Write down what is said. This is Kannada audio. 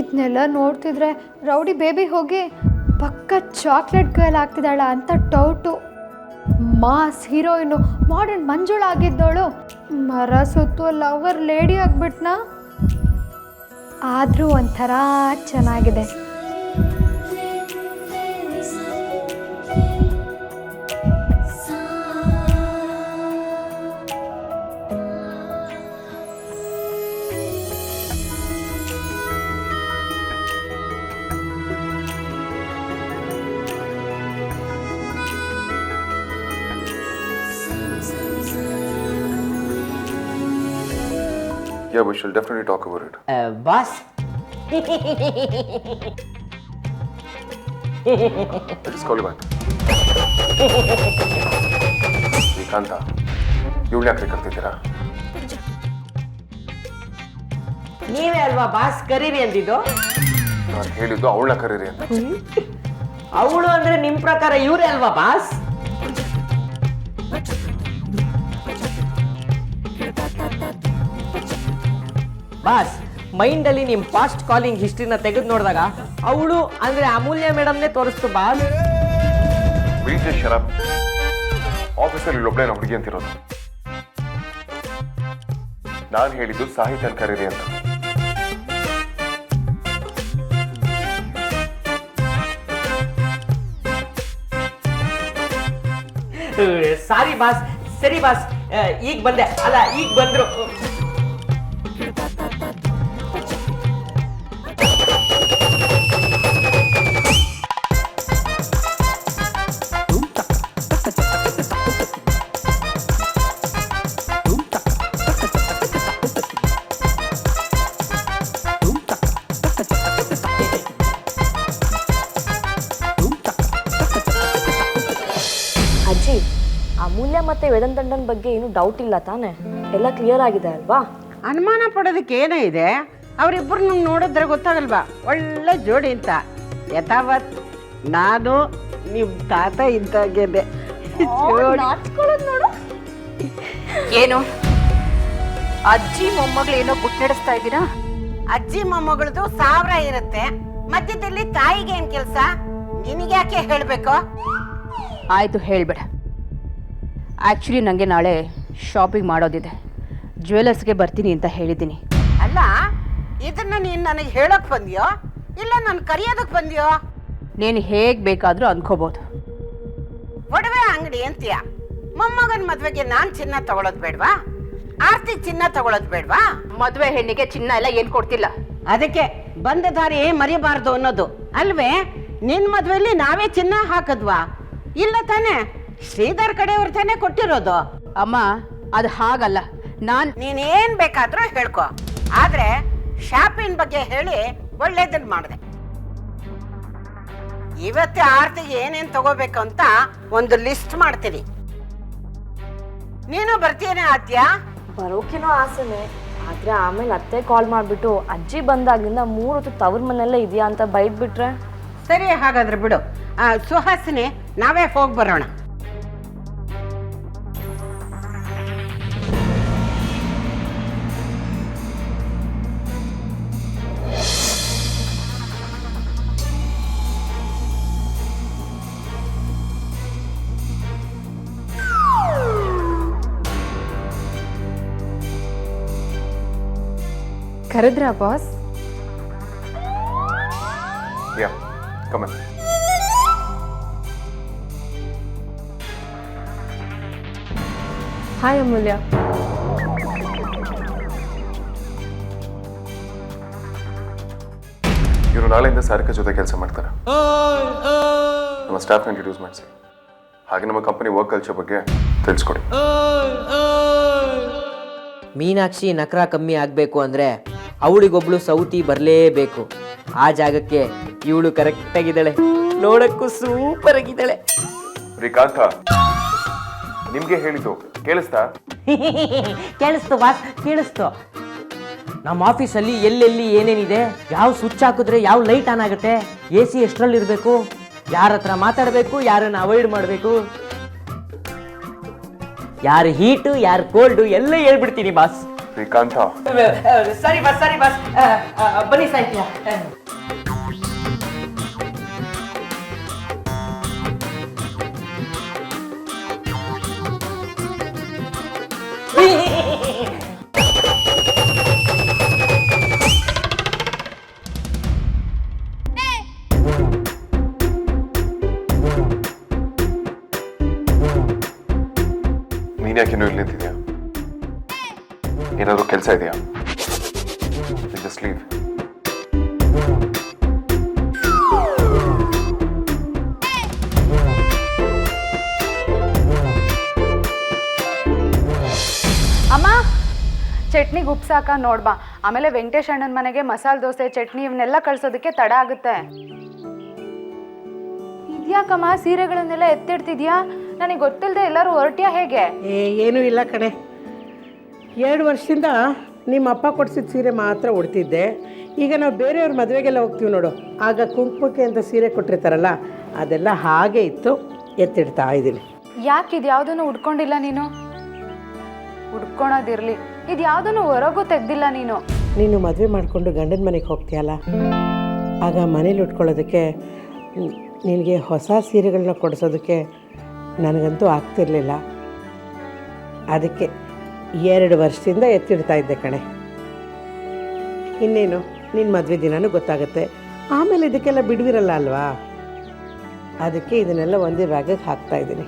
ಇದನ್ನೆಲ್ಲ ನೋಡ್ತಿದ್ರೆ ರೌಡಿ ಬೇಬಿ ಹೋಗಿ ಪಕ್ಕ ಚಾಕ್ಲೇಟ್ ಗರ್ಲ್ ಆಗ್ತಿದ್ದಾಳ ಅಂತ ಡೌಟು. ಮಾಸ್ ಹೀರೋಯಿನು ಮಾಡರ್ನ್ ಮಂಜುಳ ಆಗಿದ್ದವಳು ಮರ ಸುತ್ತುವ ಲವರ್ ಲೇಡಿ ಆಗಿಬಿಟ್ನಾ. ಆದರೂ ಒಂಥರ ಚೆನ್ನಾಗಿದೆ. Yeah, we shall definitely talk about it. Boss. I'll just call you back. Srikanth, ಇವಳು ಯಾಕೆ ಕರ್ತಿದ್ದೀರಾ? ನೀವೇ ಅಲ್ವಾ ಬಾಸ್ ಕರೀರಿ ಅಂದಿದ್ದು? ನಾನು ಹೇಳಿದ್ದು ಅವಳನ್ನ ಕರೀರಿ ಅಂತ. ಅವಳು ಅಂದ್ರೆ ನಿಮ್ ಪ್ರಕಾರ ಇವರೇ ಅಲ್ವಾ ಬಾಸ್? ಬಾಸ್ ಮೈಂಡಲ್ಲಿ ನಿಮ್ಮ ಫಾಸ್ಟ್ ಕಾಲಿಂಗ್ ಹಿಸ್ಟ್ರಿನ ತೆಗೆದು ನೋಡಿದಾಗ ಅವಳು ಅಂದ್ರೆ ಅಮೂಲ್ಯ ಮೇಡಮ್ನೇ ತೋರಿಸ್ತು ಬಾಸ್. ವಿಜಯ್ ಶರಪ್ ಆಫೀಸಲ್ಲಿ ಇಲ್ಲೊಬ್ಳೆ ನಾವು ಹುಡುಗಿ ಅಂತಿರೋದು. ನಾನು ಹೇಳಿದ್ದು ಸಾಹಿತ್ಯನ ಕರೀರಿ ಅಂತ. Sorry boss. ಸರಿ ಬಾಸ್, ಈಗ ಬಂದೆ ಅಲ್ಲ, ಈಗ ಬಂದ್ರು. ಅಜ್ಜಿ, ಅಮೂಲ್ಯ ಮತ್ತೆ ವೇದಂತಣ್ಣನ ಬಗ್ಗೆ ಏನು ಡೌಟ್ ಇಲ್ಲ ತಾನೆ? ಎಲ್ಲ ಕ್ಲಿಯರ್ ಆಗಿದೆ ಅಲ್ವಾ? ಅನುಮಾನ ಪಡೋದಕ್ಕೆ ಏನೇ ಇದೆ? ಅವರಿಬ್ಬರು ನೋಡಿದ್ರೆ ಗೊತ್ತಾಗಲ್ವಾ ಒಳ್ಳೆ ಜೋಡಿ ಅಂತ. ಯಥಾವತ್ ನಾನು ನಿಮ್ಮ ತಾತ ಇದ್ದಾಗೇನೆ. ಏನು ಅಜ್ಜಿ ಮೊಮ್ಮಗಳು ಏನೋ ಗುಟ್ಟೆಡಿಸ್ತಾ ಇದ್ದೀರಾ? ಅಜ್ಜಿ ಮೊಮ್ಮಗಳದು 1000 ಇರುತ್ತೆ, ಮಧ್ಯದಲ್ಲಿ ತಾಯಿಗೆ ಏನ್ ಕೆಲಸ? ನಿನಗ್ಯಾಕೆ ಹೇಳ್ಬೇಕು? ಆಯಿತು, ಹೇಳ್ಬೇಡ. ಆ್ಯಕ್ಚುಲಿ ನನಗೆ ನಾಳೆ ಶಾಪಿಂಗ್ ಮಾಡೋದಿದೆ. ಜ್ಯುವೆಲರ್ಸ್ಗೆ ಬರ್ತೀನಿ ಅಂತ ಹೇಳಿದ್ದೀನಿ. ಅಲ್ಲ, ಇದನ್ನ ನೀನು ನನಗೆ ಹೇಳೋಕೆ ಬಂದ್ಯೋ ಇಲ್ಲ ನಾನು ಕರೆಯೋದಕ್ಕೆ ಬಂದ್ಯೋ? ನೀನು ಹೇಗೆ ಬೇಕಾದರೂ ಅಂದ್ಕೋಬೋದು. ಒಡವೆ ಅಂಗಡಿ ಅಂತೀಯ. ಮೊಮ್ಮಗನ ಮದ್ವೆಗೆ ನಾನು ಚಿನ್ನ ತಗೊಳ್ಳೋದು ಬೇಡವಾ? ಆಸ್ತಿ ಚಿನ್ನ ತಗೊಳ್ಳೋದು ಬೇಡವಾ? ಮದುವೆ ಹೆಣ್ಣಿಗೆ ಚಿನ್ನ ಎಲ್ಲ ಏನು ಕೊಡ್ತಿಲ್ಲ. ಅದಕ್ಕೆ ಬಂದ ದಾರಿ ಮರಿಬಾರ್ದು ಅನ್ನೋದು ಅಲ್ವೇ? ನಿನ್ ಮದ್ವೆಯಲ್ಲಿ ನಾವೇ ಚಿನ್ನ ಹಾಕದ್ವಾ? ಇಲ್ಲ ತಾನೆ, ಶ್ರೀಧರ್ ಕಡೆಯವ್ರ ತಾನೇ ಕೊಟ್ಟಿರೋದು. ಅಮ್ಮ, ಅದು ಹಾಗಲ್ಲ. ನೀನೇನ್ ಬೇಕಾದ್ರೂ ಹೇಳ್ಕೊ, ಆದ್ರೆ ಶಾಪಿಂಗ್ ಬಗ್ಗೆ ಹೇಳಿ ಒಳ್ಳೇದನ್ನ ಮಾಡಿದೆ. ಇವತ್ತೇ ಆರ್ತಿಗೆ ಏನೇನ್ ತಗೋಬೇಕು ಅಂತ ಒಂದು ಲಿಸ್ಟ್ ಮಾಡ್ತೀನಿ. ನೀನು ಬರ್ತೀಯನೇ ಆದ್ಯಾ? ಬರೋಕಿನೋ ಆಸೆನೆ, ಆದ್ರೆ ಆಮೇಲೆ ಅತ್ತೆ ಕಾಲ್ ಮಾಡ್ಬಿಟ್ಟು ಅಜ್ಜಿ ಬಂದಾಗಿಂದ 3 ಹೊತ್ತು ತವ್ರ ಮನೆಯಲ್ಲೇ ಇದೆಯಾ ಅಂತ ಬೈದ್ಬಿಟ್ರೆ. ಸರಿ, ಹಾಗಾದ್ರೆ ಬಿಡು. ಸುಹಾಸಿನಿ, ನಾವೇ ಹೋಗಿ ಬರೋಣ. ಕರೆದ್ರಾ boss? Yeah, come on. Hi Amulya. ಇವರು ನಾಳೆಯಿಂದ ಸಾರಿಕಾ ಜೊತೆ ಕೆಲಸ ಮಾಡ್ತಾರೆ. ನಮ್ಮ ಸ್ಟಾಫ್ನ ಇಂಟ್ರೊಡ್ಯೂಸ್ ಮಾಡಿಸಿ, ಹಾಗೆ ನಮ್ಮ ಕಂಪನಿ ವರ್ಕ್ ಕಲ್ಚರ್ ಬಗ್ಗೆ ತಿಳಿಸ್ಕೊಡಿ. ಮೀನಾಕ್ಷಿ ನಕರ ಕಮ್ಮಿ ಆಗಬೇಕು ಅಂದರೆ ಅವಳಿಗೊಬ್ಳು ಸೌತಿ ಬರಲೇಬೇಕು. ಆ ಜಾಗಕ್ಕೆ ಇವಳು ಕರೆಕ್ಟಾಗಿದ್ದಾಳೆ, ನೋಡಕ್ಕೂ ಸೂಪರ್ ಆಗಿದ್ದಾಳೆ. ಶ್ರೀಕಾಂತ, ನಿಮ್ಗೆ ಹೇಳಿದ್ದು ಕೇಳಿಸ್ತಾ? ಕೇಳಿಸ್ತು ಬಾಸ್, ಕೇಳಿಸ್ತು. ನಮ್ಮ ಆಫೀಸಲ್ಲಿ ಎಲ್ಲೆಲ್ಲಿ ಏನೇನಿದೆ, ಯಾವ ಸ್ವಿಚ್ ಹಾಕಿದ್ರೆ ಯಾವ ಲೈಟ್ ಆನ್ ಆಗುತ್ತೆ, AC ಎಷ್ಟರಲ್ಲಿರಬೇಕು, ಯಾರ ಹತ್ರ ಮಾತಾಡಬೇಕು, ಯಾರನ್ನು ಅವಾಯ್ಡ್ ಮಾಡಬೇಕು, ಯಾರು ಹೀಟು ಯಾರು ಕೋಲ್ಡು ಎಲ್ಲ ಹೇಳ್ಬಿಡ್ತೀನಿ ಬಾಸ್. ಶ್ರೀಕಾಂತ, ಸರಿ ಬಸ್ ಬನ್ನಿ ಸಾಹಿತ್ಯ. ನೀನ್ ಯಾಕಿನ್ನೂ ಇಲ್ಲಿ ನಿಂತಿದ್ಯಾ? ಏನಾದರೂ ಕೆಲಸ ಇದೆಯಾ? Just leave. ಅಮ್ಮ, ಚಟ್ನಿಗೆ ಉಪ್ಸಾಕ ನೋಡ್ಬಾ. ಆಮೇಲೆ ವೆಂಕಟೇಶ್ ಅಣ್ಣನ ಮನೆಗೆ ಮಸಾಲೆ ದೋಸೆ, ಚಟ್ನಿ ಇವನ್ನೆಲ್ಲ ಕಳ್ಸೋದಕ್ಕೆ ತಡ ಆಗುತ್ತೆ. ಇದ್ಯಾಕಮ್ಮ ಸೀರೆಗಳನ್ನೆಲ್ಲ ಎತ್ತಿಡ್ತಿದ್ಯಾ? ನನಗೆ ಗೊತ್ತಿಲ್ಲದೆ ಎಲ್ಲರೂ ಹೊರಟ್ಯಾ ಹೇಗೆ? ಏನೂ ಇಲ್ಲ ಕಣೆ. 2 ವರ್ಷದಿಂದ ನಿಮ್ಮ ಅಪ್ಪ ಕೊಡಿಸಿದ ಸೀರೆ ಮಾತ್ರ ಉಡ್ತಿದ್ದೆ. ಈಗ ನಾವು ಬೇರೆಯವ್ರ ಮದುವೆಗೆಲ್ಲ ಹೋಗ್ತೀವಿ ನೋಡು, ಆಗ ಕುಂಕುಮಕ್ಕೆ ಅಂತ ಸೀರೆ ಕೊಟ್ಟಿರ್ತಾರಲ್ಲ, ಅದೆಲ್ಲ ಹಾಗೆ ಇತ್ತು, ಎತ್ತಿಡ್ತಾ ಇದ್ದೀನಿ. ಯಾಕೆ ಇದು ಯಾವುದನ್ನು ಉಡ್ಕೊಂಡಿಲ್ಲ ನೀನು? ಉಡ್ಕೊಳೋದಿರ್ಲಿ, ಇದು ಯಾವುದನ್ನು ಹೊರಗೂ ತೆಗ್ದಿಲ್ಲ ನೀನು. ನೀನು ಮದುವೆ ಮಾಡಿಕೊಂಡು ಗಂಡನ ಮನೆಗೆ ಹೋಗ್ತೀಯಲ್ಲ, ಆಗ ಮನೇಲಿ ಉಟ್ಕೊಳ್ಳೋದಕ್ಕೆ ನಿನಗೆ ಹೊಸ ಸೀರೆಗಳನ್ನ ಕೊಡಿಸೋದಕ್ಕೆ ನನಗಂತೂ ಆಗ್ತಿರ್ಲಿಲ್ಲ. ಅದಕ್ಕೆ 2 ವರ್ಷದಿಂದ ಎತ್ತಿಡ್ತಾ ಇದ್ದೆ ಕಣೆ. ಇನ್ನೇನು ನಿನ್ನ ಮದುವೆ ದಿನನೂ ಗೊತ್ತಾಗುತ್ತೆ, ಆಮೇಲೆ ಇದಕ್ಕೆಲ್ಲ ಬಿಡುವಿರಲ್ಲ ಅಲ್ವಾ? ಅದಕ್ಕೆ ಇದನ್ನೆಲ್ಲ ಒಂದೇ ಬ್ಯಾಗಿಗೆ ಹಾಕ್ತಾಯಿದ್ದೀನಿ.